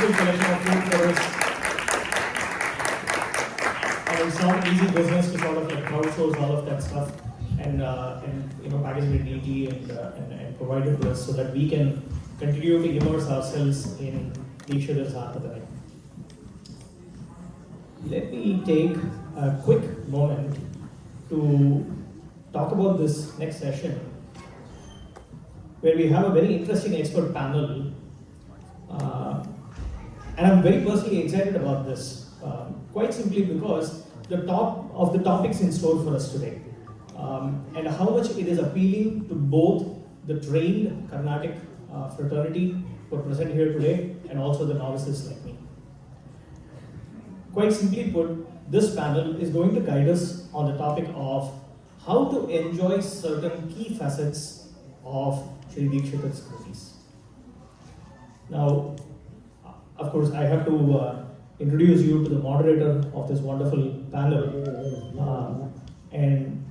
beautiful collection of food for us. And it's not easy business to sort of like crowdsource all of that stuff and package it neatly and provide it to us so that we can continue to immerse ourselves in Deekshithar's art of the night. Let me take a quick moment to talk about this next session, where we have a very interesting expert panel. And I'm very personally excited about this, quite simply because the top of the topics in store for us today, and how much it is appealing to both the trained carnatic fraternity who are present here today and also the novices like me. Quite simply put, this panel is going to guide us on the topic of how to enjoy certain key facets of Shri Deekshithar's Kritis. Now, of course, I have to introduce you to the moderator of this wonderful panel, and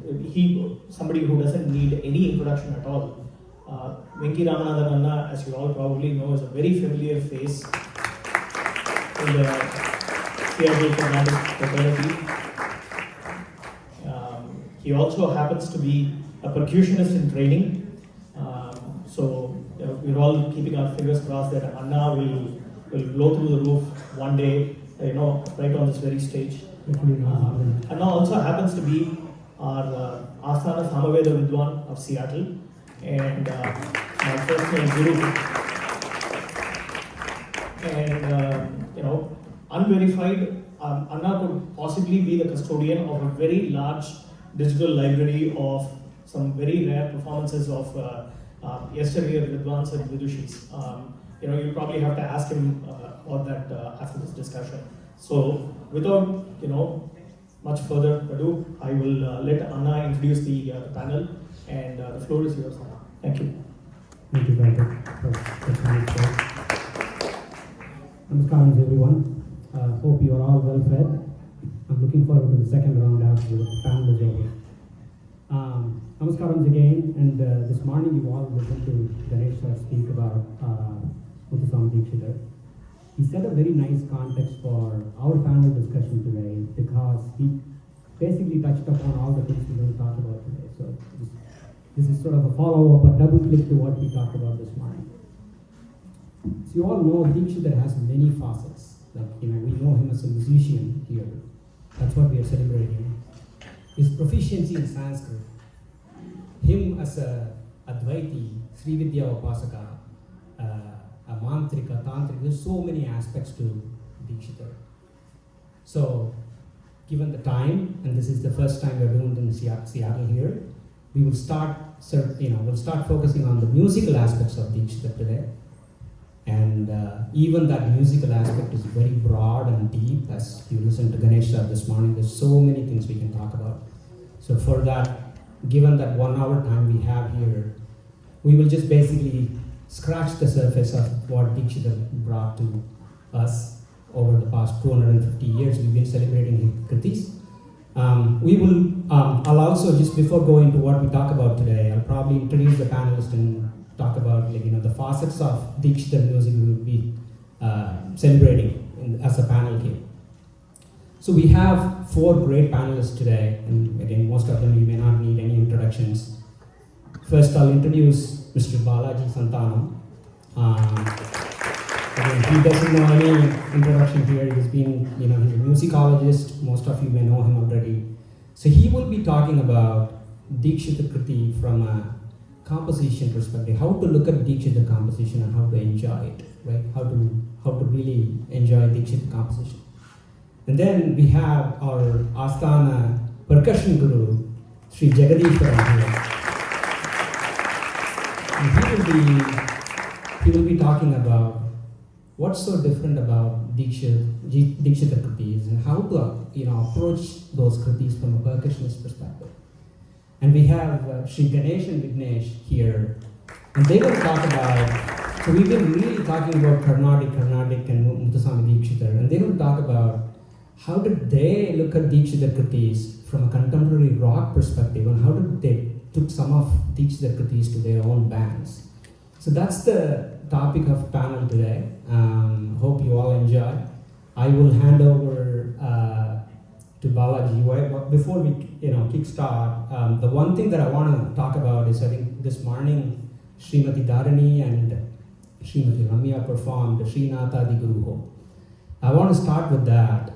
somebody who doesn't need any introduction at all. Venki Ramanathan Anna, as you all probably know, is a very familiar face in the Seattle carnatic fraternity. He also happens to be a percussionist in training. So we're all keeping our fingers crossed that Anna will blow through the roof one day, right on this very stage. Anna also happens to be our Asthana Samaveda Vidwan of Seattle and my personal guru. And unverified, Anna could possibly be the custodian of a very large digital library of some very rare performances of yesteryear Vidwans and Vidushis. You probably have to ask him about that after this discussion. So, without much further ado, I will let Anna introduce the panel, and the floor is yours, Anna. Thank you. Thank you, Venkat. Namaskaram, everyone. Hope you are all well fed. I'm looking forward to the second round after the panel is over. Namaskaram again, and this morning you all listened to Ganesh Ram speak about Muthuswami Deekshithar. He set a very nice context for our panel discussion today because he basically touched upon all the things we're going to talk about today. So this is sort of a follow-up, a double click to what we talked about this morning. So you all know Deekshithar has many facets. We know him as a musician here. That's what we are celebrating. His proficiency in Sanskrit, him as a Advaiti, Sri Vidya Upasaka, a Mantrika, Tantrika, there's so many aspects to Deekshithar. So, given the time, and this is the first time we're doing it in Seattle here, we will start focusing on the musical aspects of Deekshithar today. And even that musical aspect is very broad and deep. As you listened to Ganesh Ram this morning, there's so many things we can talk about. So for that, given that 1 hour time we have here, we will just basically scratch the surface of what Deekshithar brought to us over the past 250 years. We've been celebrating his Kritis. I'll also, just before going to what we talk about today, I'll probably introduce the panelists and talk about the facets of Deekshithar music we will be celebrating as a panel here. So we have 4 great panelists today, and again, most of them you may not need any introductions. First, I'll introduce Mr. Balaji Santhanam. Again, he doesn't know any introduction here. He's been, he's a musicologist. Most of you may know him already. So he will be talking about Deekshithar Krithi from a composition perspective, how to look at Deekshithar composition and how to enjoy it, right? How to really enjoy Deekshithar composition. And then we have our Asthana percussion guru, Sri Jagadeeswaran here. And he will be talking about what's so different about Deekshithar Kritis and how to approach those Kritis from a percussionist perspective. And we have Sri Ganesh and Vignesh here, and they will talk about, so we've been really talking about carnatic and Muthuswami Deekshithar, and they will talk about how did they look at Deekshithar Kritis from a contemporary rock perspective, and how did they took some of Deekshithar Kritis to their own bands. So that's the topic of panel today. Hope you all I will hand over to Balaji. Before we kickstart, the one thing that I want to talk about is, I think this morning Srimati Dharani and Srimati Ramya performed Srinatha Di Guruho. I want to start with that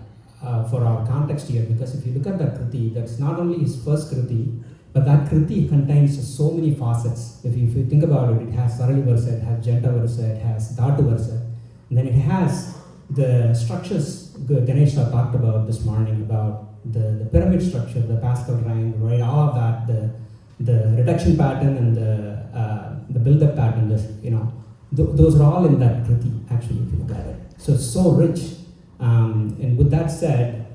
for our context here, because if you look at that Krithi, that's not only his first Krithi, but that Krithi contains so many facets. If you think about it, it has Sarali Versa, it has Janta Versa, it has Dhatu Versa, and then it has the structures Ganesh talked about this morning, about the pyramid structure, the Pascal rank, right? All of that, the reduction pattern and the build-up pattern, those are all in that Krithi, actually, if you look at it. So it's so rich. And with that said,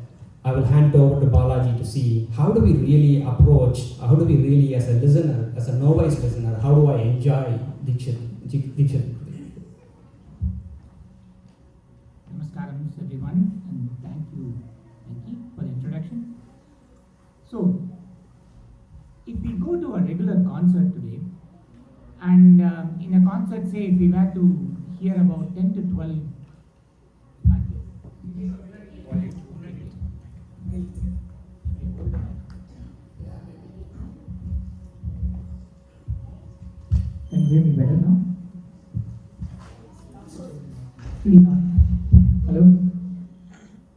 I will hand it over to Balaji to see how do we really approach, how do we really, as a listener, as a novice listener, how do I enjoy Deekshithar? Namaskaram, everyone, and thank you, Venki, for the introduction. So, if we go to a regular concert today, and in a concert, say, if we were to hear about 10 to 12, can't hear. Can you hear me better now? Hello?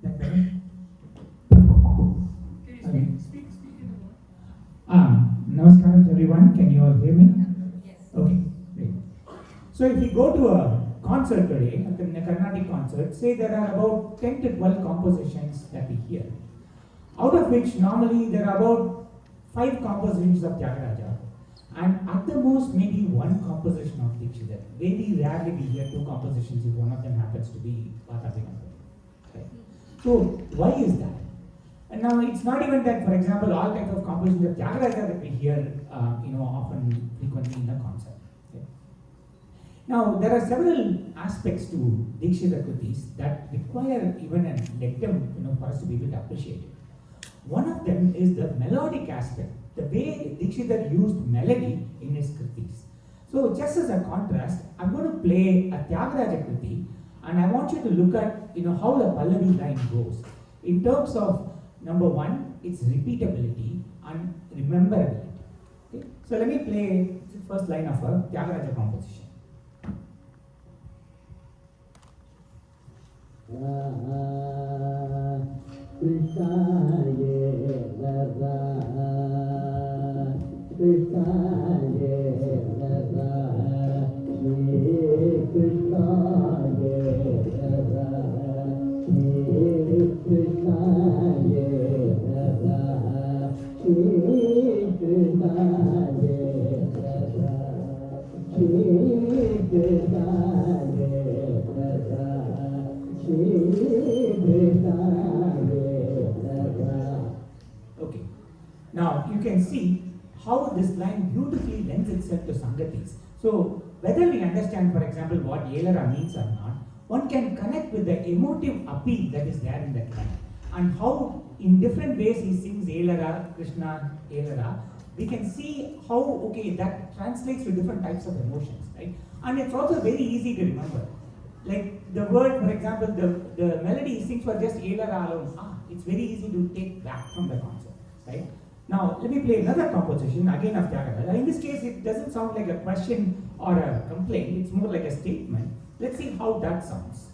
That better? Okay. Namaskaram to everyone. Can you all hear me? Yes. Okay, great. So if you go to a concert today, a carnatic concert, say there are about 10 to 12 compositions that we hear. Out of which normally there are about 5 compositions of Jagaraja, and at the most maybe 1 composition of Deekshithar. Very rarely we hear 2 compositions if one of them happens to be Vatavina. Right? So why is that? And now it's not even that, for example, all types of compositions of Jagaraja that we hear, often frequently in a concert. Okay? Now there are several aspects to Deekshithar Krithis that require even a lectum, for us to be able to appreciate it. One of them is the melodic aspect, the way Deekshithar used melody in his Krithis. So just as a contrast, I'm going to play a Tyagaraja Krithi, and I want you to look at how the Pallavi line goes. In terms of number 1, its repeatability and rememberability. Okay? So let me play the first line of a Tyagaraja composition. Okay. Now you can see how this line beautifully lends itself to Sangatis. So whether we understand, for example, what Yelara means or not, one can connect with the emotive appeal that is there in that line, and how in different ways he sings Yelara, Krishna, Yelara. We can see how that translates to different types of emotions, right? And it's also very easy to remember. Like the word, for example, the melody he sings for just Yelara alone. It's very easy to take back from the concept, right? Now let me play another composition again of Jagadaeswaran. In this case, it doesn't sound like a question or a complaint. It's more like a statement. Let's see how that sounds.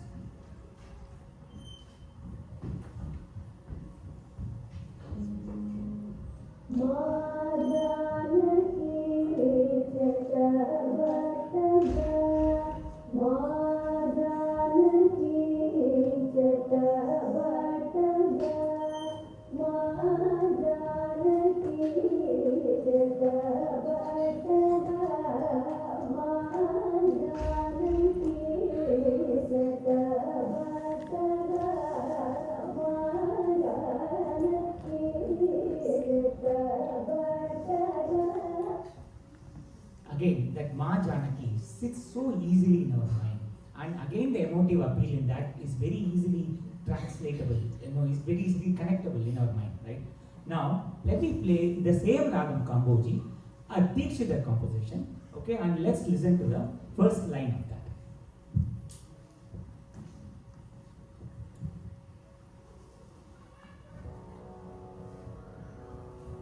Again, that Ma Janaki sits so easily in our mind, and again the emotive appeal in that is very easily translatable, is very easily connectable in our mind, right? Now, let me play the same Ragam Kamboji, a Deekshithar composition, okay, and let's listen to the first line of that.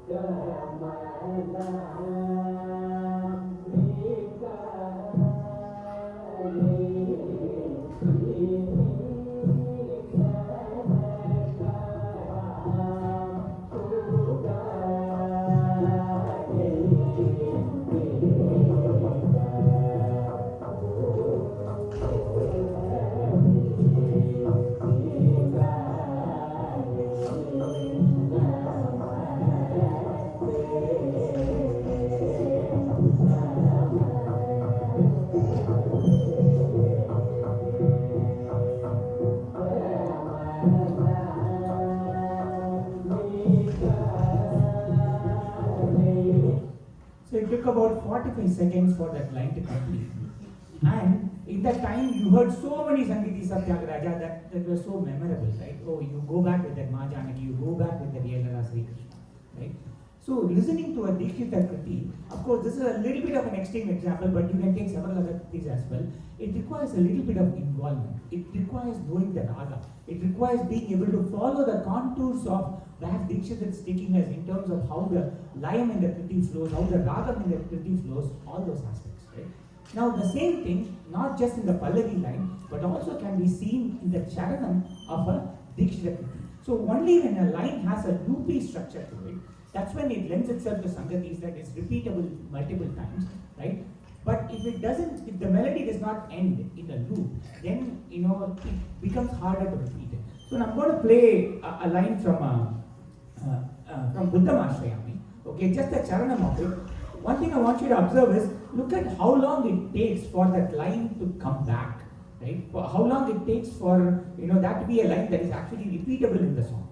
So it took about 45 seconds for that line to complete. And in that time, you heard so many Sangeeti Satyagaraja that were so memorable, right? Oh, you go back with that Ma Janaki, you go back with that Yelara Sri Krishna, right? So listening to a Deekshithar Krithi, of course, this is a little bit of an extreme example, but you can take several other Krithis as well. It requires a little bit of involvement. It requires knowing the raga. It requires being able to follow the contours of where Deekshithar is taking us in terms of how the layam in the Krithi flows, how the ragam in the Krithi flows, all those aspects, right? Now the same thing, not just in the Pallavi line, but also can be seen in the charanam of a Deekshithar Krithi. So only when a line has a loopy structure to it, that's when it lends itself to Sangatis, that it's repeatable multiple times, right? But if it doesn't, if the melody does not end in a loop, then it becomes harder to repeat it. So now I'm going to play a line from Buddham Ashrayami, okay, just the charanam of it. One thing I want you to observe is, look at how long it takes for that line to come back, right? For how long it takes for that to be a line that is actually repeatable in the song.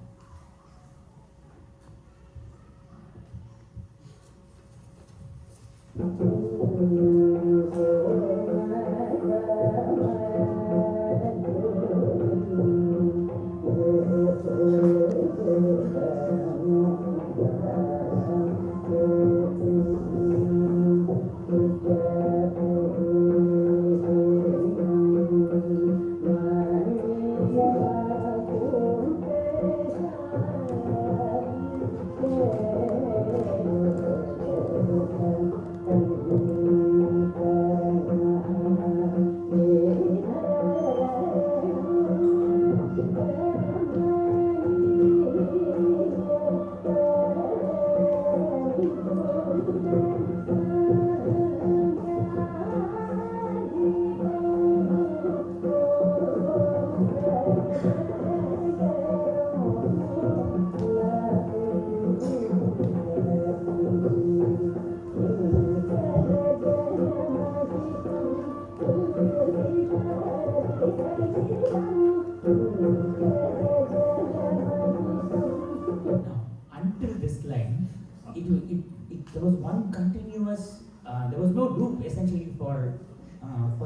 There was one continuous, there was no loop essentially for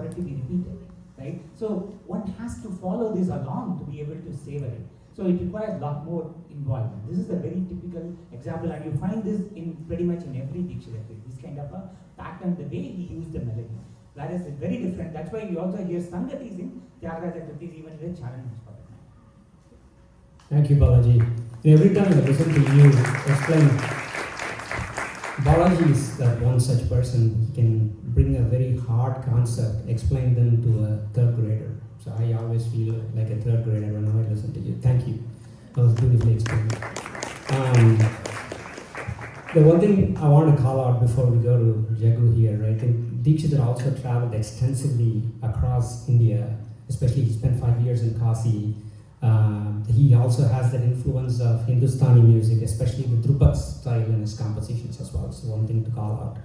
it to be repeated, right? So one has to follow this along to be able to savor it. So it requires a lot more involvement. This is a very typical example, and you find this in pretty much in every Deekshithar. This kind of a pattern, the way he used the melody. Whereas it's very different. That's why you also hear Sangatis in Tyagaraja Kritis, even in the Charanams for that. Thank you, Balaji. Every time I listen to you explain, Balaji is that one such person. He can bring a very hard concept, explain them to a third grader. So I always feel like a third grader whenever I listen to you. Thank you. That was beautifully explained. The one thing I want to call out before we go to Jagu here, right? I think Deekshithar also traveled extensively across India, especially he spent 5 years in Kasi. He also has that influence of Hindustani music, especially the Drupad style in his compositions as well. So one thing to call out.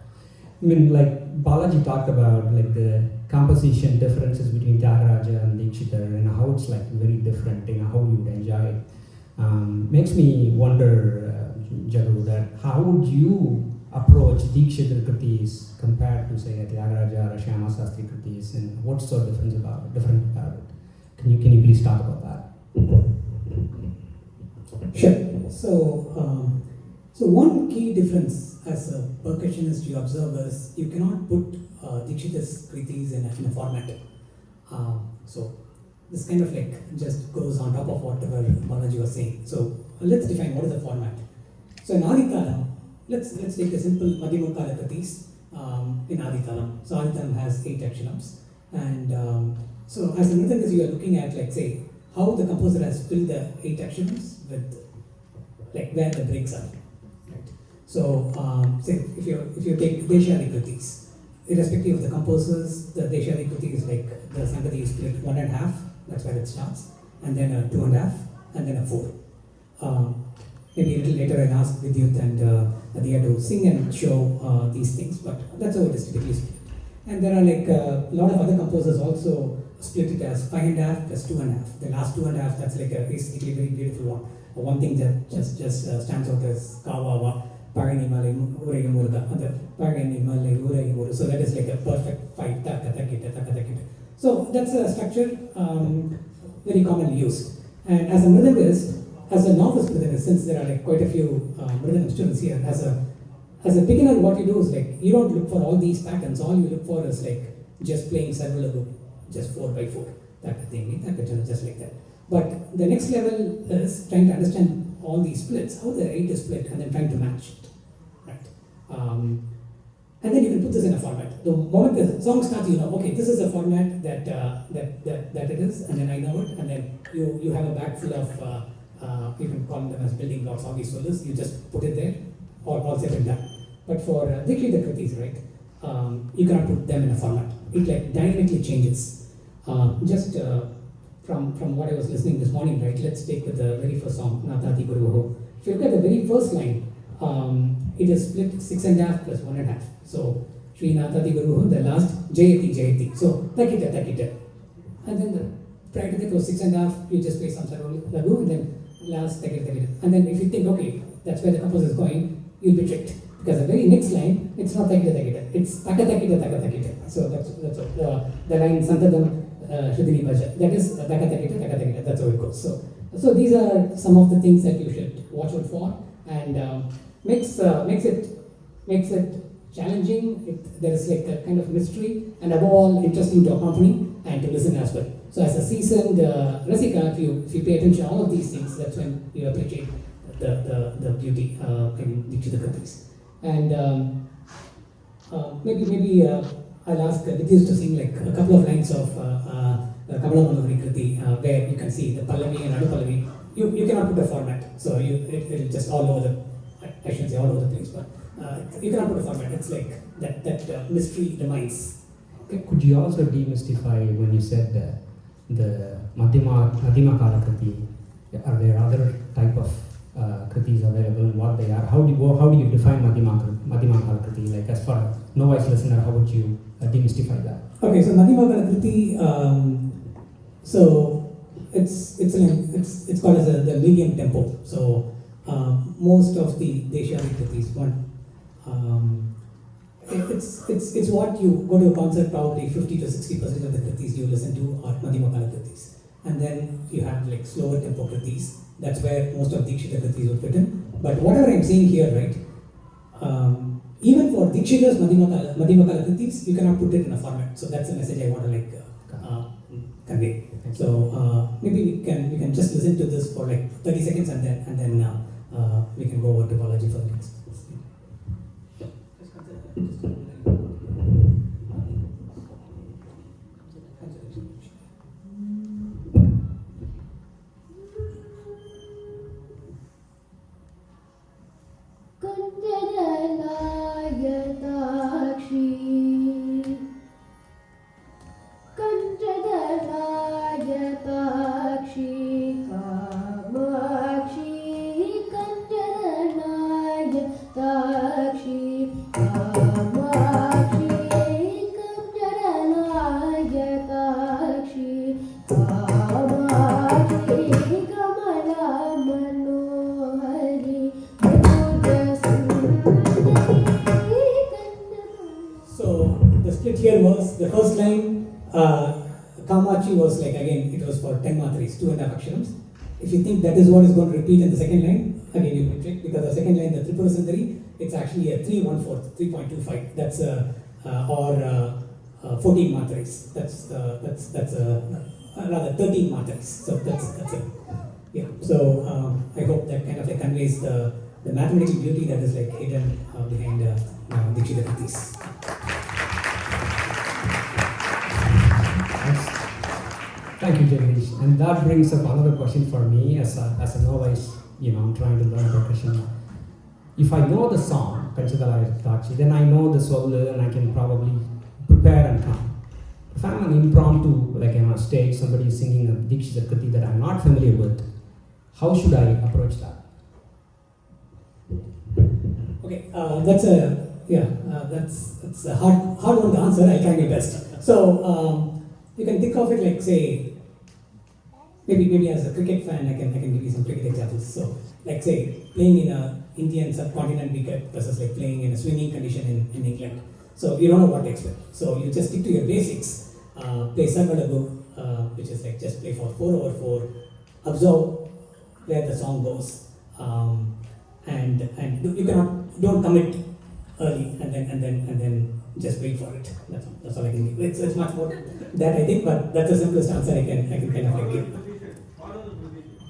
I mean, like Balaji talked about, like the composition differences between Tyagaraja and Deekshithar and how it's like very different, how you would enjoy it. Makes me wonder, Jagu, that how would you approach Deekshithar Kritis compared to say a Tyagaraja or a Shyama Sastri Kritis, and what's so different about it? Can you please talk about that? Sure. So one key difference as a percussionist you observe is you cannot put Deekshithar's Kritis in a format. So this kind of like just goes on top of whatever Balaji was saying. So let's define what is the format. So in Aditara, let's take a simple Madhyama Kala Kritis in Aditalam. So Aditalam has 8 akshanams, and so as a Nritangas you are looking at, like, say, how the composer has filled the 8 actions with, like, where the breaks are. Right. So say if you take Deshadi Kritis, irrespective of the composers, the Deshadi Kriti is like the Sangati is split 1.5. That's where it starts, and then a 2.5, and then a 4. Maybe a little later I'll ask Vidyut and Adya to sing and show these things, but that's how it is typically split. And there are like a lot of other composers also split it as 5.5 plus 2.5. The last 2.5, that's like a basically very beautiful one. One thing that just stands out is Kawawa, Pagani Malay, Uregi Murga, other Pagani Malay, Uregi Murga. So that is like a perfect 5, taka. So that's a structure very commonly used. And as a mridangist, as a novice mridangist, since there are like quite a few mridangam students here, as a beginner, what you do is like you don't look for all these patterns. All you look for is like just playing several of them, just 4x4, that thing, just like that. But the next level is trying to understand all these splits, how the 8 is split, and then trying to match it, right? And then you can put this in a format. The moment the song starts, you know, okay, this is a format that it is, and then I know it, and then you have a bag full of you can call them as building blocks, all these solos. You just put it there, or all said and done. But for Deekshithar Kritis, right, you cannot put them in a format. It like dynamically changes. Just from what I was listening this morning, right? Let's take with the very first song, Natati Guru. If you look at the very first line, it is split 6.5 plus 1.5. So Shri Natati Guru, the last Jayati. So Takita. And then the prior to that was 6.5, you just play some lagu, and then last Takita. And then if you think, okay, that's where the composer is going, you'll be tricked. Because the very next line, it's not Takita, it's Takita. So that's the line Santhanam Shudhini Bhaja. That is Takita, that's how it goes. So these are some of the things that you should watch out for, and makes it challenging. There is like a kind of mystery, and above all interesting to accompany and to listen as well. So as a seasoned Rasika, if you pay attention to all of these things, that's when you appreciate the beauty in Deekshithar Kritis. And maybe I'll ask Vignesh to sing like a couple of lines of Kamala Manohari Krithi, where you can see the Pallavi and Anupallavi. You cannot put a format, so it'll just all over the, I shouldn't say all over the place, but you cannot put a format. It's like that mystery remains. Okay. Could you also demystify when you said the Madhyama Kala Krithi? Are there other type of kritis available and what they are? How do you define Madhyama Kala Kriti? Like as for a novice listener, how would you demystify that? Okay, so Madhyama Kala Kriti, so it's called as the medium tempo. So most of the Deshadi Kritis, it's what you go to a concert, probably 50 to 60% of the Kritis you listen to are Madhyama Kala Kritis, and then you have like slower tempo Kritis. That's where most of Deekshithar Kritis would fit in. But whatever I'm saying here, right, even for Deekshithar's Madhyama Kala Kritis, you cannot put it in a format. So that's a message I want to convey. So maybe we can just listen to this for like 30 seconds, and then we can go over to Balaji for the next. Here was the first line, Kamachi was like, again, it was for 10 matris, 2.5 akshanams. If you think that is what is going to repeat in the second line, again you will trick, because the second line, the Tripura Sundari, it's actually a 3/1/4, 3.25. That's or 14 matris. That's rather 13 matris. So that's it. Yeah. So I hope that kind of conveys the the mathematical beauty that is like hidden behind Deekshithar Kritis. Thank you, Jagadesh. And that brings up another question for me as a novice, I'm trying to learn percussion. If I know the song, then I know the solo and I can probably prepare and come. If I'm an impromptu, like on a stage, somebody is singing a Deekshithar Kriti that I'm not familiar with, how should I approach that? Okay, that's a hard one to answer. I'll try my best. So you can think of it like, say, maybe as a cricket fan, I can give you some cricket examples. So, like, say, playing in a Indian subcontinent wicket versus like playing in a swinging condition in England. So you don't know what to expect. So you just stick to your basics. Play Sarvadagu, which is like just play for 4/4, observe where the song goes, and you don't commit early and then just wait for it. That's all I can give. It's much more that I think, but that's the simplest answer I can kind of like give.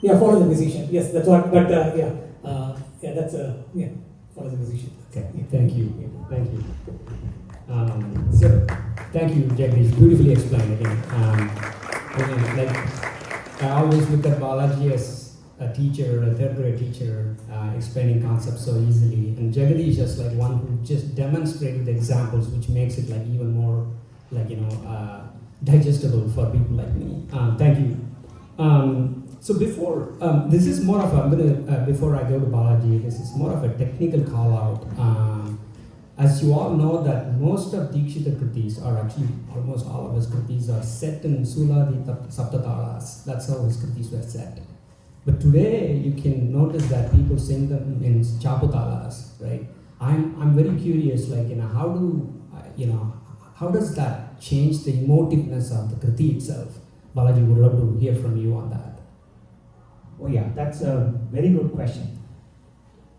Yeah, follow the musician. Yes, that's what. But follow the musician. Okay, thank you. So, thank you, Jagadesh. Beautifully explained again. I always look at Balaji as a teacher, a third grade teacher, explaining concepts so easily. And Jagadesh is like one who just demonstrated examples, which makes it like even more digestible for people like me. Thank you. So before this is more of before I go to Balaji, this is more of a technical call out. As you all know that most of Deekshithar Kritis, or actually almost all of his Kritis, are set in Suladi Saptatalas. That's how his Kritis were set. But today you can notice that people sing them in Chaputalas, right? I'm very curious, how does that change the emotiveness of the Kriti itself? Balaji, would love to hear from you on that. Oh yeah, that's a very good question.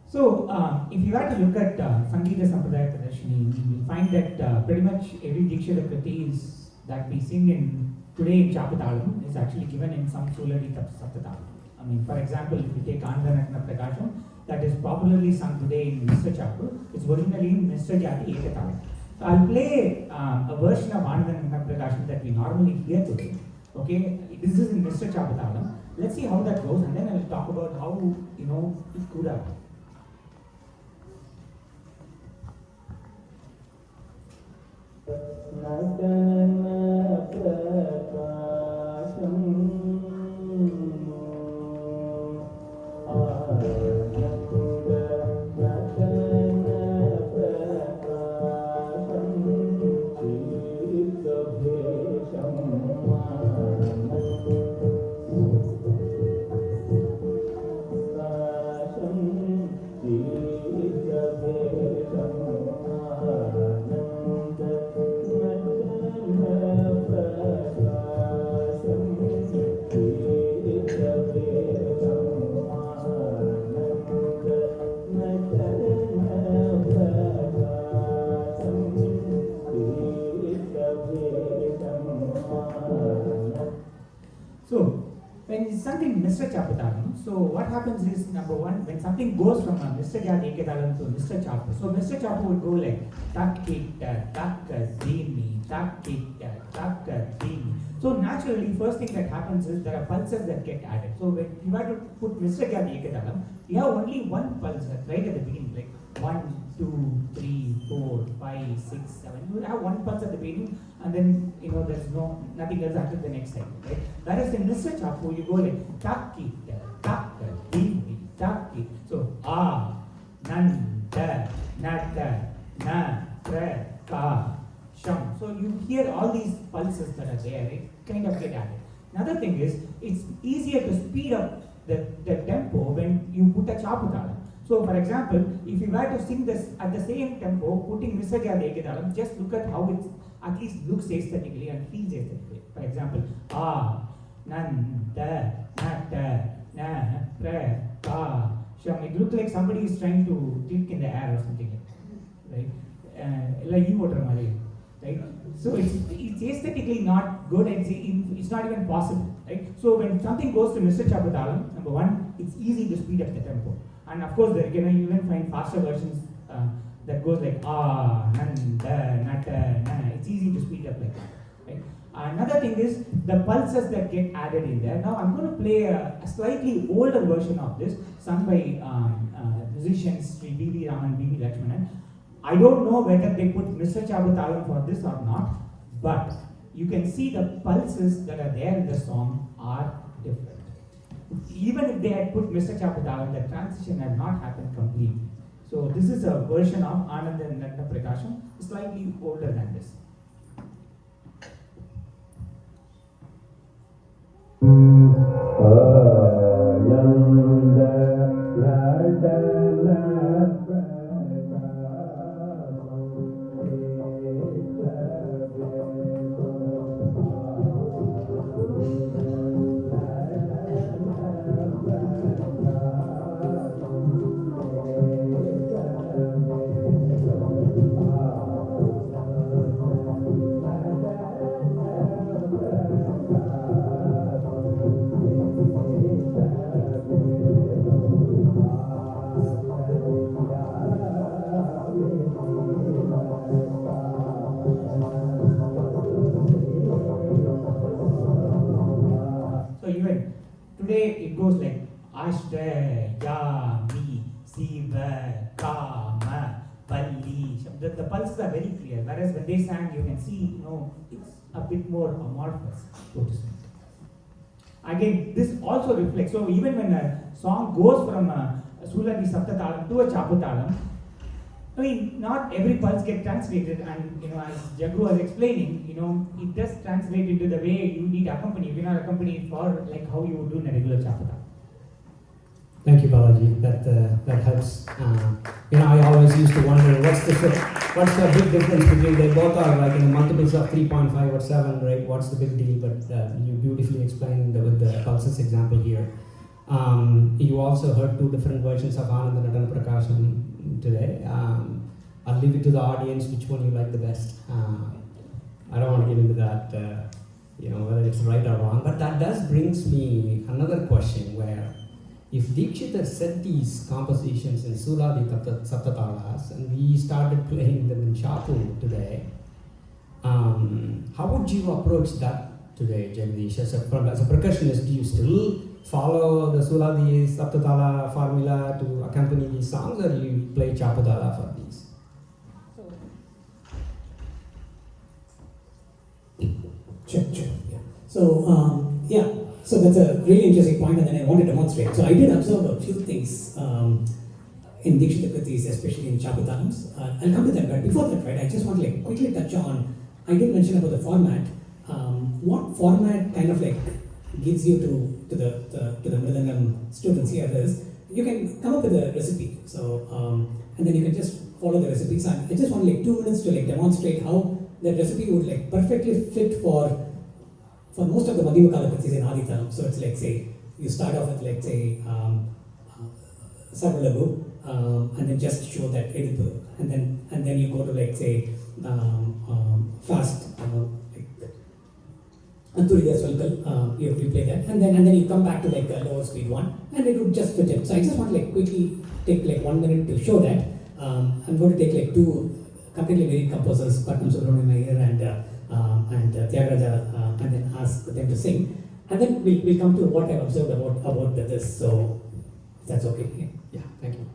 So, if you were to look at Sangeeta Sampradaya Pradarshini, you will find that pretty much every Deekshithar Kritis that we sing in today in Chapatalam is actually given in some Suladi Saptatalam. I mean, for example, if you take Andanatna Prakasham, that is popularly sung today in Mr. Chapu, it's originally in Mr. Jati Ekatalam. So, I'll play a version of Andanatna Prakasham that we normally hear today. Okay, this is in Mr. Chapatalam. Let's see how that goes, and then I will talk about how it could have. Mr. Chapatalam. So what happens is, number one, when something goes from a Mr. Jati Ekatalam to Mr. Chapu, so Mr. Chapu would go like tak-kita, tak-dini, tak-kita, tak-dini. So naturally, first thing that happens is there are pulses that get added. So when you were to put Mr. Jati Ekatalam, you have only one pulse right at the beginning, like 1, 2, 3, 4, 5, 6, 7. You will have one pulse at the beginning, and then there's nothing else after the next cycle, right? Whereas in Mr. Chapu, you go like takita, taka, dini, taki. So nan, da, nata, na, tra, ka, sham. So you hear all these pulses that are there, right? Kind of get added. Another thing is, it's easier to speed up the tempo when you put a chaputalam. So, for example, if you were to sing this at the same tempo, putting Mr. Jati Ekatalam, just look at how it at least looks aesthetically and feels aesthetically. For example, nan, da, nata, na, pra, ka, sham. It looks like somebody is trying to click in the air or something, right? Like you water Malay, right? So it's aesthetically not good, and it's not even possible, right? So when something goes to Mr. Chapatalam, number one, it's easy to speed up the tempo. And of course, you can even find faster versions that goes like nanda, nata, na. It's easy to speed up like that. Right? Another thing is the pulses that get added in there. Now I'm going to play a slightly older version of this, sung by musicians Sri B.V. Raman, B.V. Lakshmanan. I don't know whether they put Mr. Chabutalam for this or not, but you can see the pulses that are there in the song are different. Even if they had put Mr. Chabutalam, the transition had not happened completely. So this is a version of Anand and Natna Prakasham, slightly older than this. Today it goes like Ashta, Yami, Siva, Kama, Palli. The pulses are very clear, whereas when they sang, you can see, it's a bit more amorphous, so to speak. Again, this also reflects, so even when a song goes from a Suladi Saptatalam to a Chaputalam, I mean, not every pulse gets translated, and as Jagu was explaining, it does translate into the way you need accompany. You cannot accompany it for like how you would do in a regular chapata. Thank you, Balaji. That helps. I always used to wonder what's the big difference between they both are like in multiples of 3.5 or 7, right? What's the big deal? But you beautifully explained with the pulses example here. You also heard two different versions of Anand and Natana Prakasham today. I'll leave it to the audience which one you like the best. I don't want to get into that, whether it's right or wrong, but that does brings me another question where if Deekshithar set these compositions in Suladi Saptatalas and we started playing them in Chapu today, how would you approach that today, Jagadish? As a percussionist, do you still follow the Suladi Saptatala formula to accompany these songs, or do you play Chaputala for these? Sure. Yeah. So that's a really interesting point, and then I want to demonstrate. So I did observe a few things in Deekshithar Kritis, especially in Chaputalams. I'll come to that, but before that, right, I just want to quickly touch on. I did mention about the format. What format kind of gives you to the Mridangam students here is you can come up with a recipe. So and then you can just follow the recipe. So I just want 2 minutes to demonstrate how that recipe would perfectly fit for most of the Madhyamukala Kritis in Aditalam. So it's say you start off with Sarvalagu and then just show that Edipu, and then you go to fast Anturidas Valkal, you play that, and then you come back to lower speed one, and it would just fit in. So I just want to quickly take 1 minute to show that. I'm going to take two completely varied composers, Patnam Subramanian Iyer and Tyagaraja, and then ask them to sing, and then we'll come to what I've observed about this. So if that's okay. Yeah, thank you.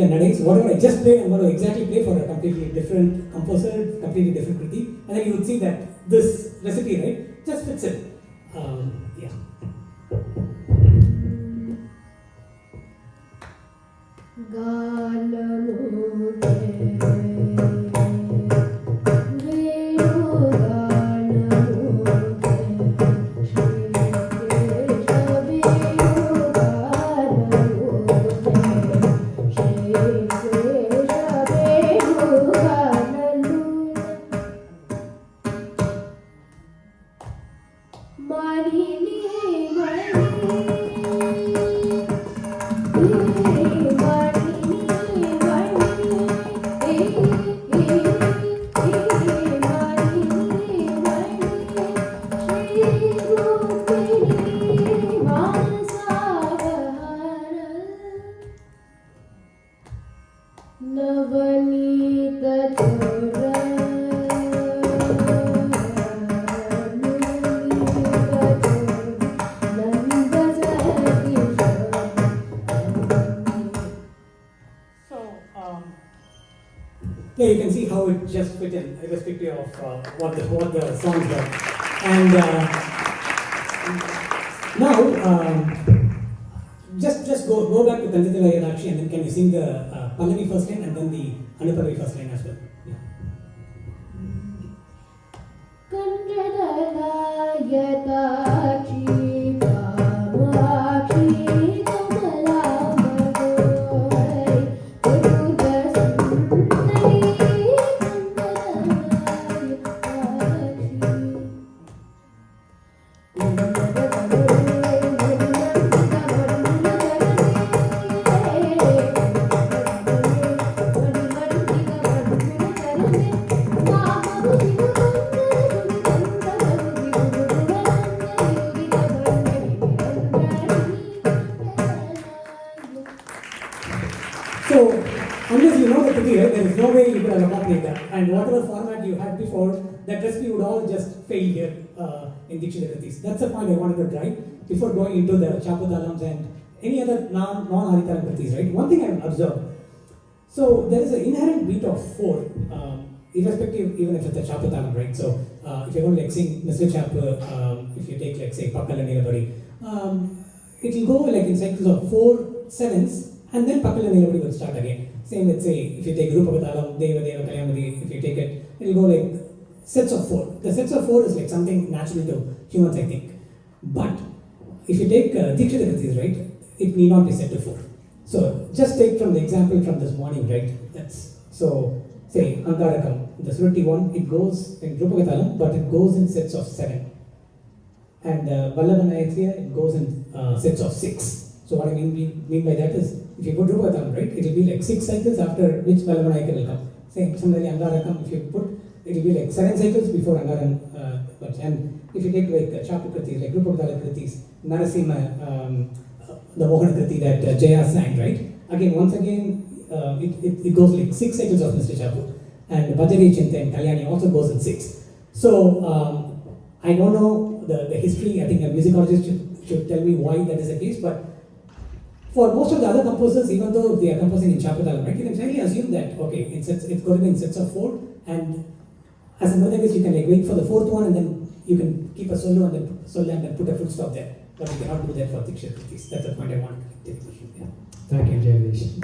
the nades. Whatever I just played, I'm going to exactly play for a completely different composer, completely different Krithi, and then you would see that this recipe, right, just fits it. Yeah. Yeah, you can see how it just fit in, irrespective of what the songs were. And now, just go back to Kanjati Laya and then can you sing the Pallavi first line and then the Anupallavi first line as well? Yeah. So, unless you know the Krithi, right, there is no way you could have accomplished that. And whatever format you had before, that recipe would all just fail here in Deekshithar Krithis. That's the point I wanted to drive before going into the Chapatalams and any other non-Haritaram Krithis, right? One thing I've observed, so there is an inherent beat of 4, irrespective even if it's a Chapatalam, right? So, if you're going to like sing Mr. Chapa, if you take like say Pakkala Nilabari, it will go like in cycles of 4 7s. And then Pakkala Nilabadi will start again. Same, let's say, if you take Rupakatalam, Deva Deva Kalyamadi, if you take it, it will go like sets of 4. The sets of 4 is like something natural to humans, I think. But if you take Deekshithar Krithis, right, it need not be set to 4. So just take from the example from this morning, right? That's so say Angarakam, the Surutti one, it goes in Rupakatalam, but it goes in sets of 7. And Vallavanayakya, it goes in sets of 6. So what I mean by that is, if you put Rupakatalam, right, it will be like 6 cycles after which Vallavanayaka will come. Same, similarly Angarakam, if you put, it will be like 7 cycles before Angaram. And if you take like Chapu Kritis, like Rupakatala Kritis, Narasimha, the Mohana Kriti that Jaya sang, right? Again, once again, it goes like 6 cycles of Mr. Chapu. And Bajari Chinta and Kalyani also goes in 6. So, I don't know the history. I think a musicologist should tell me why that is the case, but for most of the other composers, even though they are composing in Chapatalam, right, you can fairly assume that, okay, it's going to be in sets of 4, and as a Mridangist, you can like wait for the 4th one, and then you can keep a solo and then put a full stop there. But you cannot do that for Deekshithar Krithis. That's the point I want to take. Yeah. Thank you, Jagadesh.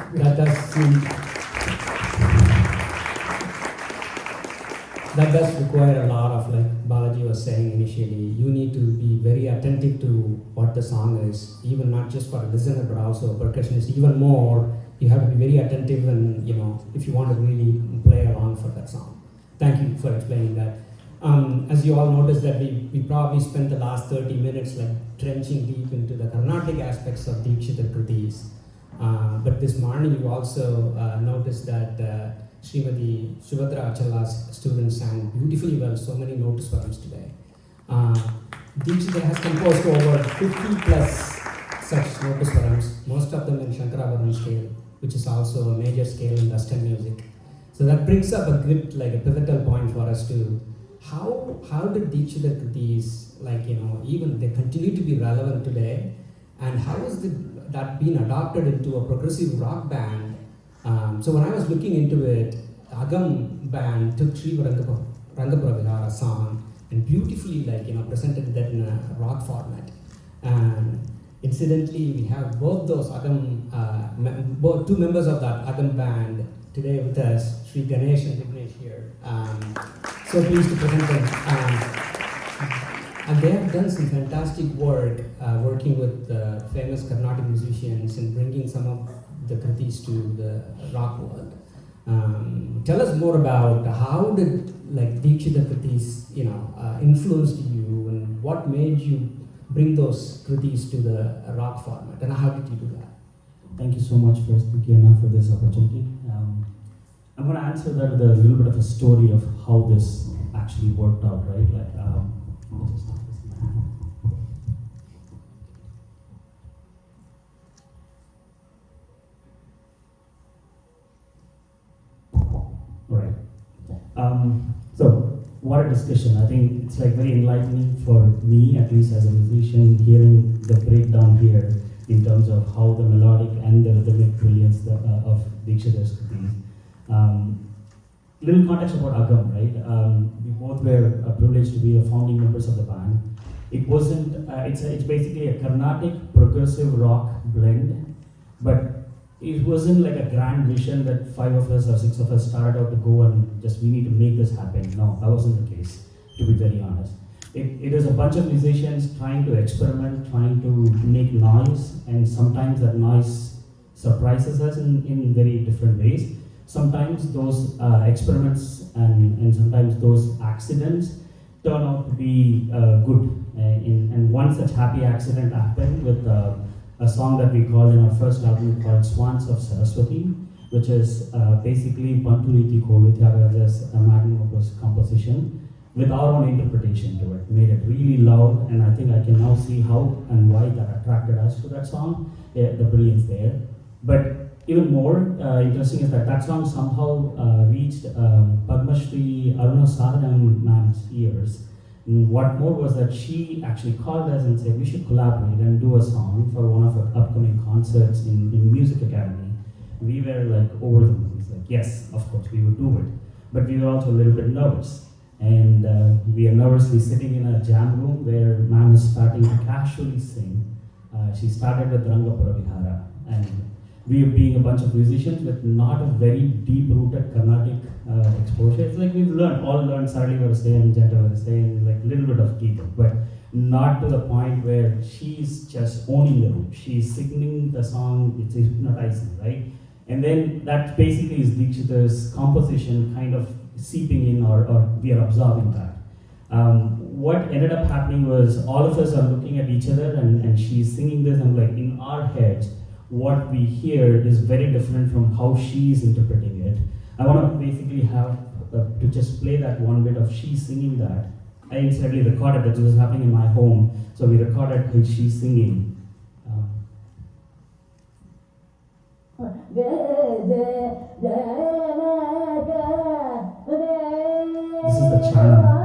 That does require a lot of, like Balaji was saying initially, you need to be very attentive to what the song is, even not just for a listener, but also a percussionist. Even more, you have to be very attentive and, if you want to really play along for that song. Thank you for explaining that. As you all noticed that we probably spent the last 30 minutes like trenching deep into the carnatic aspects of Deekshithar Krithis. But this morning you also noticed that Srimati Subhadra Achala's students sang beautifully well, so many notes forms today. Deekshithar has composed over 50 plus such notes forms, most of them in Shankarabharan scale, which is also a major scale in Western music. So that brings up a good, like a pivotal point for us to how did Deekshithar Krithis, even they continue to be relevant today, and how is that being adopted into a progressive rock band So when I was looking into it, AGAM band took Sri Rangapura Vihara song and beautifully presented that in a rock format. And incidentally, we have both those AGAM, both two members of that AGAM band today with us, Sri Ganesh and Vignesh here. So pleased to present them. And they have done some fantastic work working with famous carnatic musicians and bringing some of the Krithis to the rock world. Tell us more about how did Deekshithar Krithis influenced you, and what made you bring those Krithis to the rock format, and how did you do that? Thank you so much, first, Kiana, for this opportunity. I'm going to answer that with a little bit of a story of how this actually worked out, right? Let me just start this now. Right. So, what a discussion. I think it's very enlightening for me, at least as a musician, hearing the breakdown here in terms of how the melodic and the rhythmic brilliance of Deekshithar's Krithi. Little context about AGAM, right? We both were privileged to be the founding members of the band. It wasn't, it's basically a carnatic progressive rock blend, but it wasn't like a grand vision that 5 of us or 6 of us started out to go and just we need to make this happen. No, that wasn't the case, to be very honest. It is a bunch of musicians trying to experiment, trying to make noise, and sometimes that noise surprises us in very different ways. Sometimes those experiments and sometimes those accidents turn out to be good. And one such happy accident happened with a song that we called in our first album called Swans of Saraswati, which is basically Panturiti Kolutyaga's magnum opus composition with our own interpretation to it. Made it really loud, and I think I can now see how and why that attracted us to that song, the brilliance there. But even more interesting is that song somehow reached Padma Shri Aruna Saranam ma'am's ears. And what more was that she actually called us and said we should collaborate and do a song for one of her upcoming concerts in Music Academy. We were over the moon. Yes, of course, we would do it. But we were also a little bit nervous. And we are nervously sitting in a jam room where ma'am is starting to casually sing. She started with Rangapura Vihara. And we being a bunch of musicians with not a very deep-rooted Carnatic exposure. It's we've all learned Sarali Varisai and Janta Varisai and little bit of keyboard, but not to the point where she's just owning the room. She's singing the song, it's hypnotizing, right? And then that basically is Deekshithar's composition kind of seeping in or we are absorbing that. What ended up happening was all of us are looking at each other and she's singing this and in our heads, what we hear is very different from how she's interpreting it. I want to basically have to just play that one bit of she singing that. I incidentally recorded that. This was happening in my home, so we recorded her she singing. This is the channel.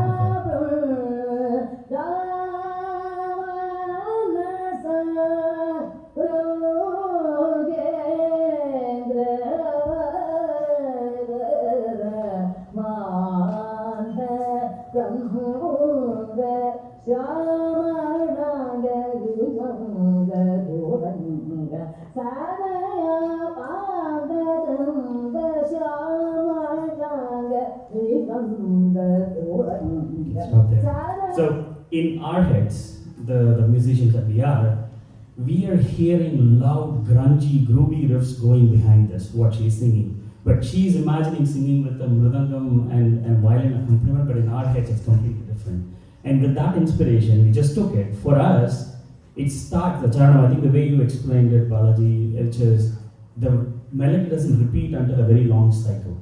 Stop there. So in our heads, the musicians that we are hearing loud, grungy, groovy riffs going behind this, what she's singing. But she's imagining singing with the mridangam and violin accompaniment, but in our heads it's completely different. And with that inspiration, we just took it. For us, it starts, the charanam, I think the way you explained it, Balaji, which is the melody doesn't repeat until a very long cycle.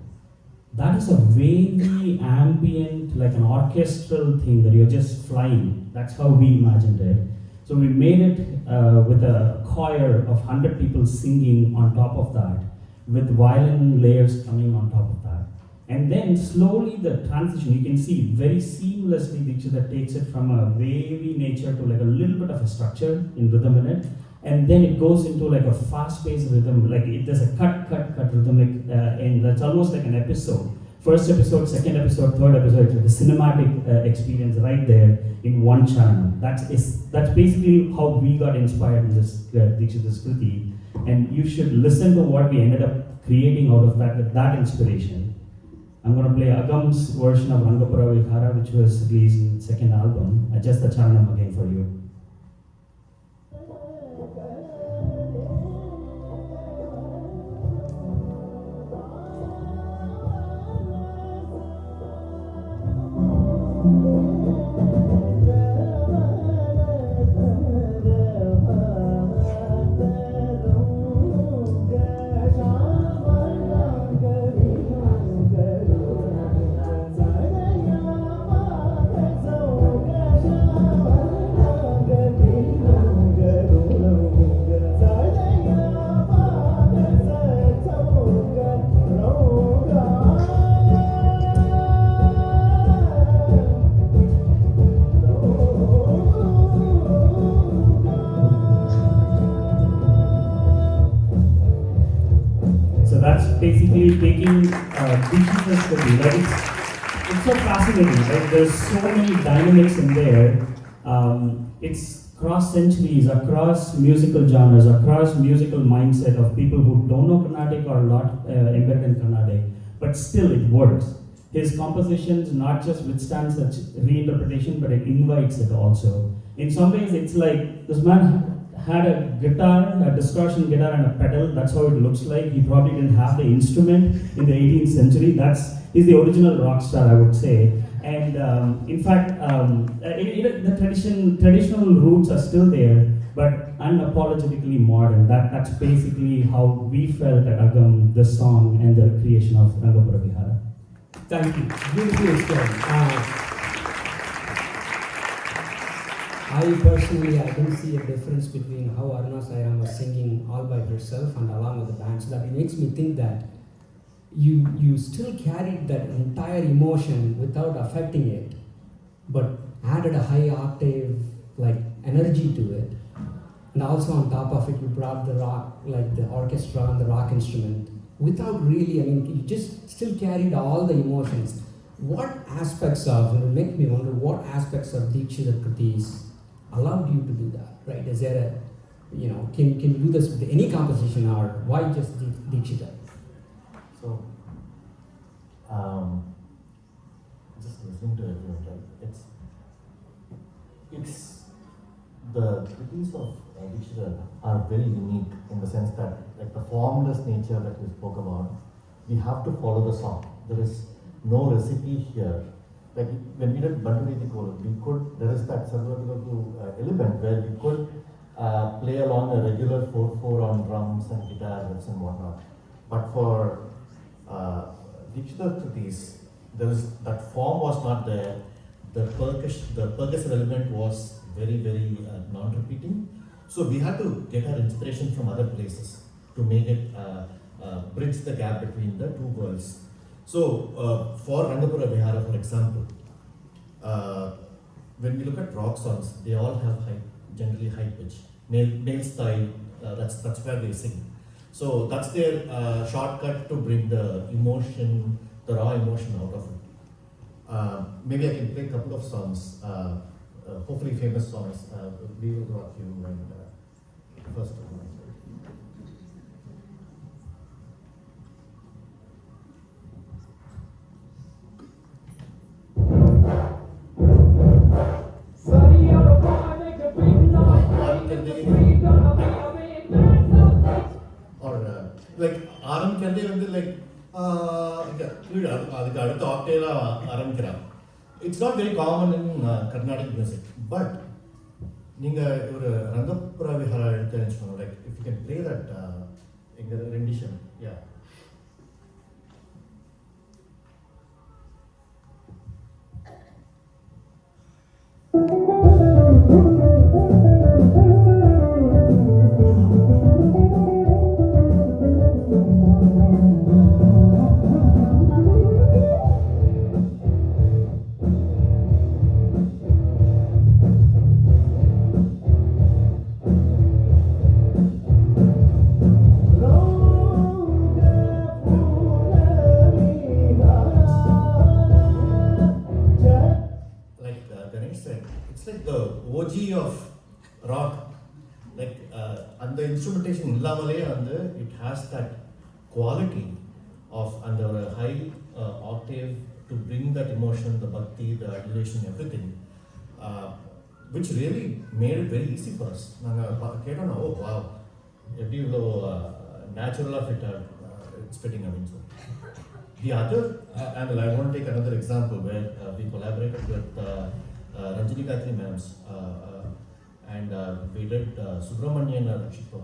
That is a wavy, ambient, like an orchestral thing that you're just flying. That's how we imagined it. So we made it with a choir of 100 people singing on top of that, with violin layers coming on top of that. And then slowly the transition, you can see very seamlessly Deekshithar takes it from a wavy nature to a little bit of a structure in rhythm in it. and then it goes into like a fast-paced rhythm, like there's a cut rhythmic, and that's almost like an episode. First episode, second episode, third episode, it's a cinematic experience right there in one channel. That's basically how we got inspired in this Deekshithar Krithi, and you should listen to what we ended up creating out of that with that inspiration. I'm going to play AGAM's version of Rangapura Vihara, which was released in the second album. Adjust the Charanam again for you. Basically taking Deekshithar's Krithi, like it's so fascinating, right? There's so many dynamics in there. It's cross centuries, across musical genres, across musical mindset of people who don't know Carnatic or not embedded in Carnatic, but still it works. His compositions not just withstand such reinterpretation, but it invites it also. In some ways, it's like this man had a guitar, a distortion guitar and a pedal. That's how it looks like. He probably didn't have the instrument in the 18th century. He's the original rock star, I would say. And in fact, the traditional roots are still there, but unapologetically modern. That's basically how we felt at AGAM, the song and the creation of Rangapura Vihara. Thank you. Beautifully explained. I personally, I don't see a difference between how Aruna Sairam was singing all by herself and along with the band. So that it makes me think that you still carried that entire emotion without affecting it, but added a high octave like energy to it. And also on top of it, you brought the rock, like the orchestra and the rock instrument, without really, I mean, you just still carried all the emotions. What aspects of, it make me wonder, what aspects of Deekshithar Krithis allowed you to do that, right? Is there a, can you do this with any composition, or why just Deekshithar? So, just listening to everyone, right? It's the Krithis of Deekshithar are very unique in the sense that, like the formless nature that we spoke about, we have to follow the song. There is no recipe here. Like when we did Banduriti Kolu, there is that Sarvadivatu element where we could play along a regular 4/4 on drums and guitar riffs and whatnot. But for Deekshithar Krithis, that form was not there. The percussive element was very, very non-repeating. So we had to get our inspiration from other places to make it bridge the gap between the two worlds. So for Rangapura Vihara, for example, when we look at rock songs, they all have generally high pitch, male style. That's where they sing. So that's their shortcut to bring the emotion, the raw emotion out of it. Maybe I can play a couple of songs, hopefully famous songs. We will rock you when first of all. Or like Aram Kerde like it's not very common in Carnatic music, but Ninga Rangapura Vihara, like if you can play that rendition, yeah. apogee of rock. Like, and the instrumentation it has that quality of under a high octave to bring that emotion, the bhakti, the adoration, everything, which really made it very easy for us. Oh wow, natural of it, it's fitting. The other, and I want to take another example where we collaborated with Ranjini Gayatri ma'ams, and we did Subramanian Shikha.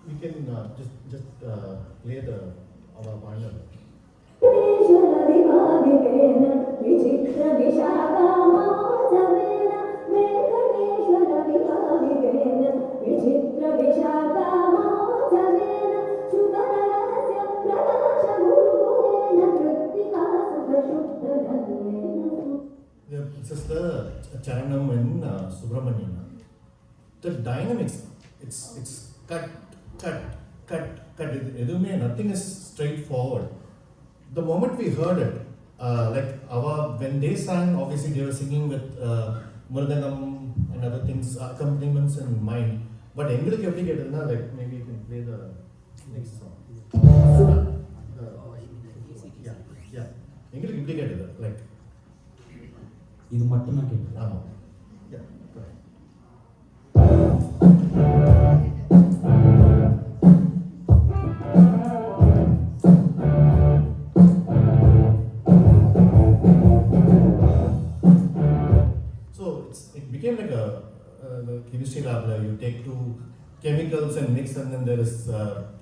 We can just play our partner. This is the Charanam in Subramanian. The dynamics, it's cut. Nothing is straightforward. The moment we heard it, when they sang, obviously they were singing with Murdanam and other things, accompaniments in mind. But maybe you can play the next song. Yeah. இது மட்டும் தான் கேட்குது. ஆமாம். Yeah, go ahead. So it became like the chemistry lab where you take two chemicals and mix, and then there is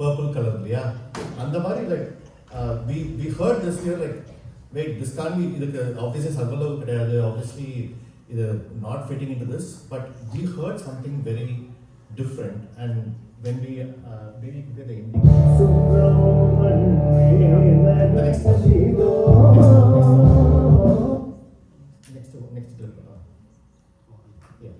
purple color. Yeah, and the like we heard this here like. Wait, this can't be, obviously obviously not fitting into this, but we heard something very different, and when we maybe play the ending. Next clip. Yeah.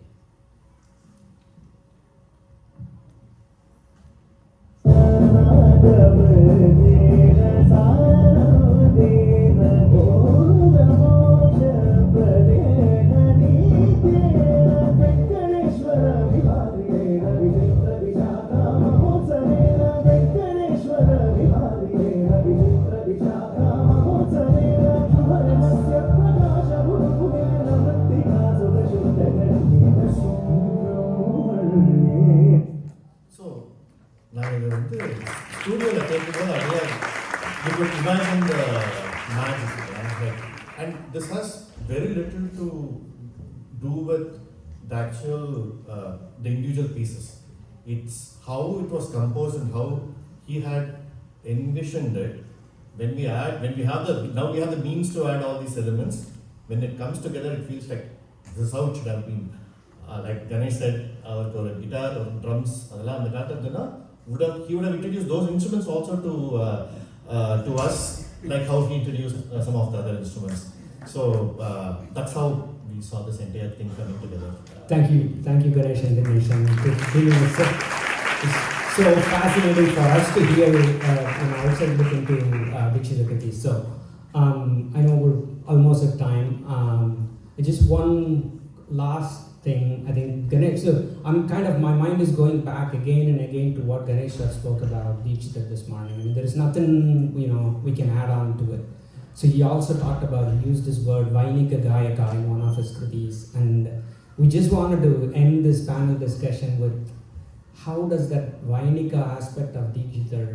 You could imagine the magic, right? And this has very little to do with the actual, the individual pieces. It's how it was composed and how he had envisioned it. When we have the means to add all these elements. When it comes together, it feels like this is how it should have been. Like Ganesh said, our guitar or drums, he would have introduced those instruments also to us, like how he introduced some of the other instruments. So that's how we saw this entire thing coming together. Thank you, Ganesh and Vignesh. It's so fascinating for us to hear an outside look into Deekshithar. So I know we're almost at time. Just one last thing, I think Ganesh. So my mind is going back again and again to what Ganesh spoke about Deekshithar this morning. I mean, there is nothing we can add on to it. So he also talked about, he used this word Vainika Gayaka in one of his kritis, and we just wanted to end this panel discussion with how does that Vainika aspect of Deekshithar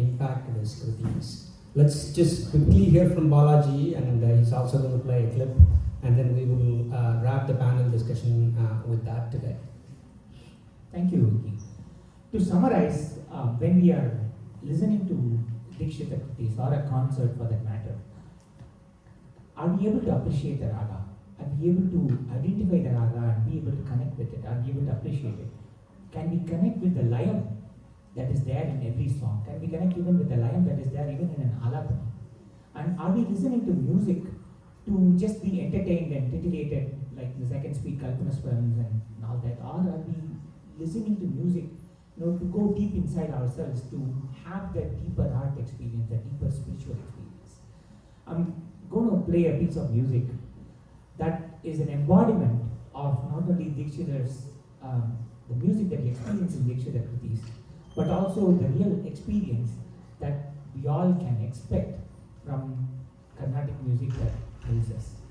impact his kritis. Let's just quickly hear from Balaji, and he's also going to play a clip, and then we will wrap the panel discussion with that today. Thank you, Vicky. To summarize, when we are listening to Deekshithar kritis or a concert for that matter, are we able to appreciate the raga? Are we able to identify the raga and be able to connect with it? Are we able to appreciate it? Can we connect with the Laya that is there in every song? Can we connect even with the Laya that is there even in an alapana? And are we listening to music to just be entertained and titillated, like the second speed Kalpanaswarams and all that? Or are we listening to music to go deep inside ourselves, to have that deeper art experience, that deeper spiritual experience? going to play a piece of music that is an embodiment of not only Deekshithar's, the music that he experienced in Deekshithar Kritis, but also the real experience that we all can expect from Carnatic music that fills us.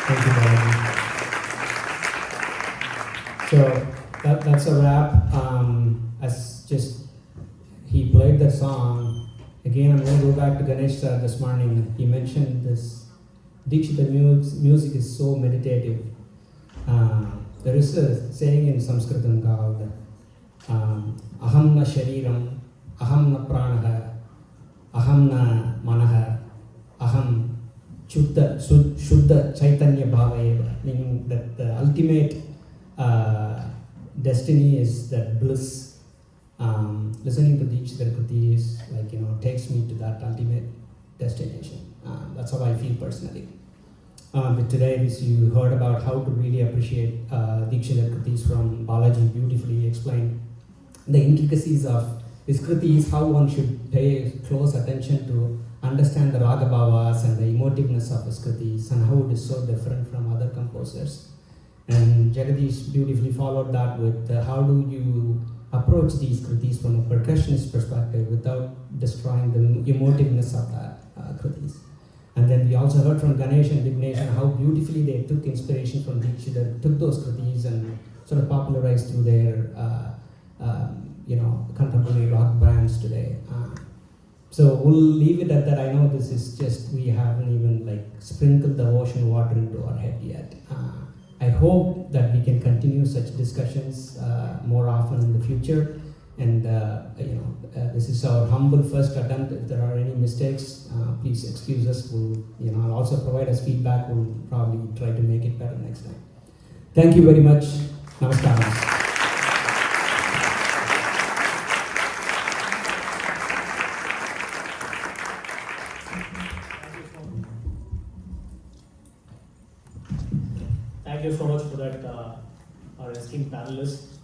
Thank you, Balaji. So that's a wrap. As just he played the song. Again, I'm going to go back to Ganesh this morning. He mentioned this Deekshithar music is so meditative. There is a saying in Sanskritam called Aham na shariram, Aham na pranaha, Aham na manaha, Aham Shuddha Chaitanya Bhavayeva, meaning that the ultimate destiny is that bliss. Listening to Deekshithar Krithi is like, takes me to that ultimate destination. That's how I feel personally. But today, you heard about how to really appreciate Deekshithar Krithis from Balaji, beautifully explained the intricacies of his Krithis, how one should pay close attention to understand the raga bhavas and the emotiveness of his Krithis and how it is so different from other composers. And Jagadish beautifully followed that with how do you approach these Krithis from a percussionist perspective without destroying the emotiveness of that Krithis. And then we also heard from Ganesh and Vignesh and how beautifully they took inspiration from Deekshithar, took those Krithis and sort of popularized through their contemporary rock bands today. So we'll leave it at that. I know this is just, we haven't even sprinkled the ocean water into our head yet. I hope that we can continue such discussions more often in the future. And this is our humble first attempt. If there are any mistakes, please excuse us. I'll also provide us feedback. We'll probably try to make it better next time. Thank you very much. Namaskaram. Thank you so much for that, our esteemed panelists.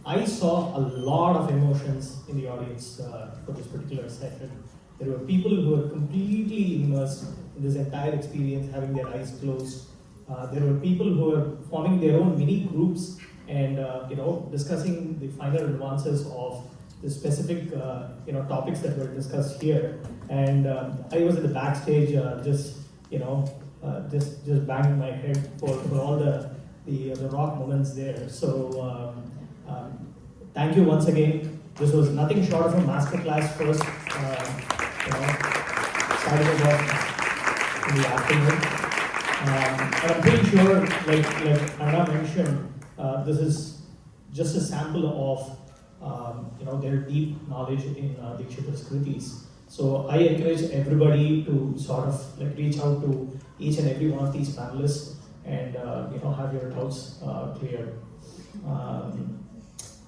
I saw a lot of emotions in the audience for this particular session. There were people who were completely immersed in this entire experience, having their eyes closed. There were people who were forming their own mini groups and discussing the finer nuances of the specific topics that were discussed here. And I was at the backstage, just banging my head for all the rock moments there. So thank you once again. This was nothing short of a masterclass first, starting it off in the afternoon. And I'm pretty sure, like Anna mentioned, this is just a sample of their deep knowledge in Deekshithar's Krithis. So I encourage everybody to sort of reach out to each and every one of these panelists and have your doubts cleared.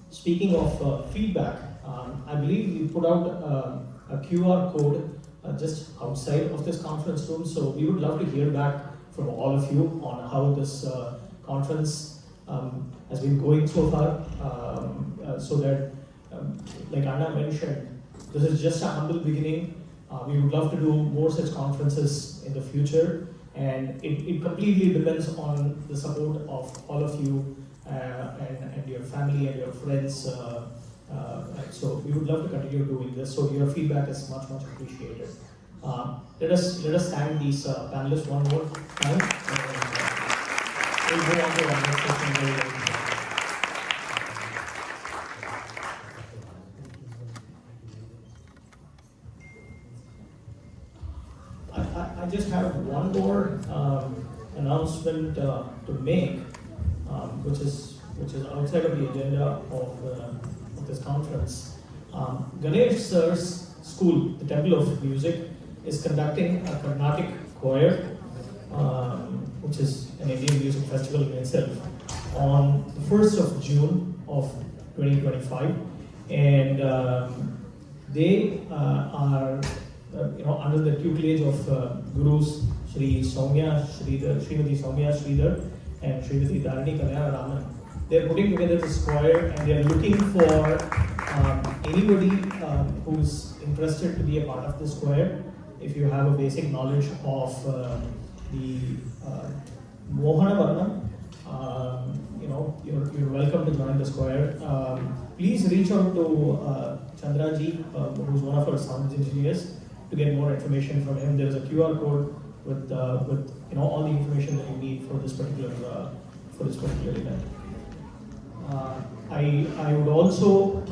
Speaking of feedback, I believe we put out a QR code just outside of this conference room. So we would love to hear back from all of you on how this conference has been going so far, so that, like Anna mentioned, this is just a humble beginning. We would love to do more such conferences in the future, and it completely depends on the support of all of you and your family and your friends. So we would love to continue doing this. So your feedback is much appreciated. Let us thank these panelists one more time. We'll go on to our next session very soon. I I just have one more announcement to make, which is outside of the agenda of this conference. Ganesh Sir's school, the Temple of Music, is conducting a carnatic choir, which is an Indian music festival in itself, on the 1st of June of 2025, and they are under the tutelage of Gurus Shri Soumya Sridhar, Srimati Soumya Sridhar and Srimati Dharani Kalyana Raman. They're putting together this choir, and they're looking for anybody who's interested to be a part of this choir. If you have a basic knowledge of the Mohana Varnam, you're welcome to join this choir. Please reach out to Chandraji, who's one of our sound engineers, to get more information from him. There is a QR code with all the information that you need for this particular event. I would also,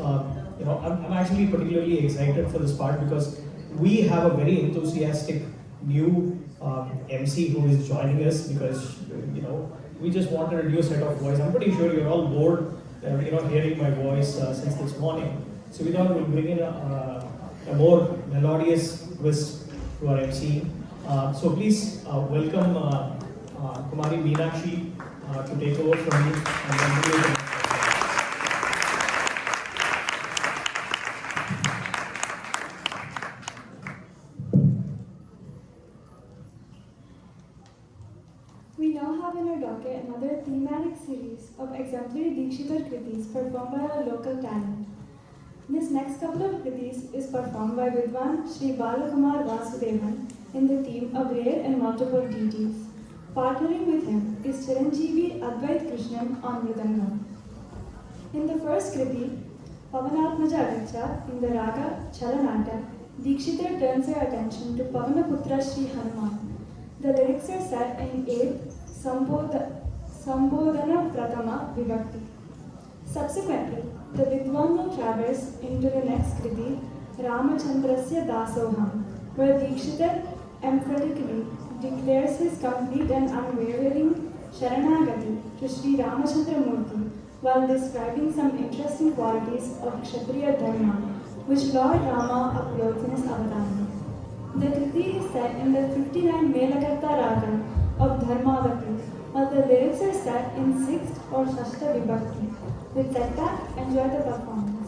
I'm actually particularly excited for this part because we have a very enthusiastic new MC who is joining us, because we just wanted a new set of voice. I'm pretty sure you're all bored, hearing my voice since this morning. So we thought we'll bring in a more melodious twist to our MC. So please welcome Kumari Meenakshi to take over from me. And we now have in our docket another thematic series of exemplary Deekshithar Kritis performed by our local talent. This next couple of Kritis is performed by Vidwan Sri Balakumar Vasudevan in the theme of rare and multiple deities. Partnering with him is Chiranjeevi Advait Krishnan on Mridangam. In the first Kriti, Pavanatmaja Agacha, in the Raga Chalanata, Deekshithar turns her attention to Pavanaputra Sri Hanuman. The lyrics are set in 8th Sambodhana Pratama Vibhakti. Subsequently, the Vidwan will traverse into the next Kriti, Ramachandrasya Dasoham, where Deekshithar emphatically declares his complete and unwavering Sharanagati to Sri Ramachandra Murti while describing some interesting qualities of Kshatriya Dharma, which Lord Rama uploads in his Avatara. The Kriti is set in the 59 Melakarta Raga of Dharmavati, while the lyrics are set in 6th or Shashta Vibhakti. With that, enjoy the performance.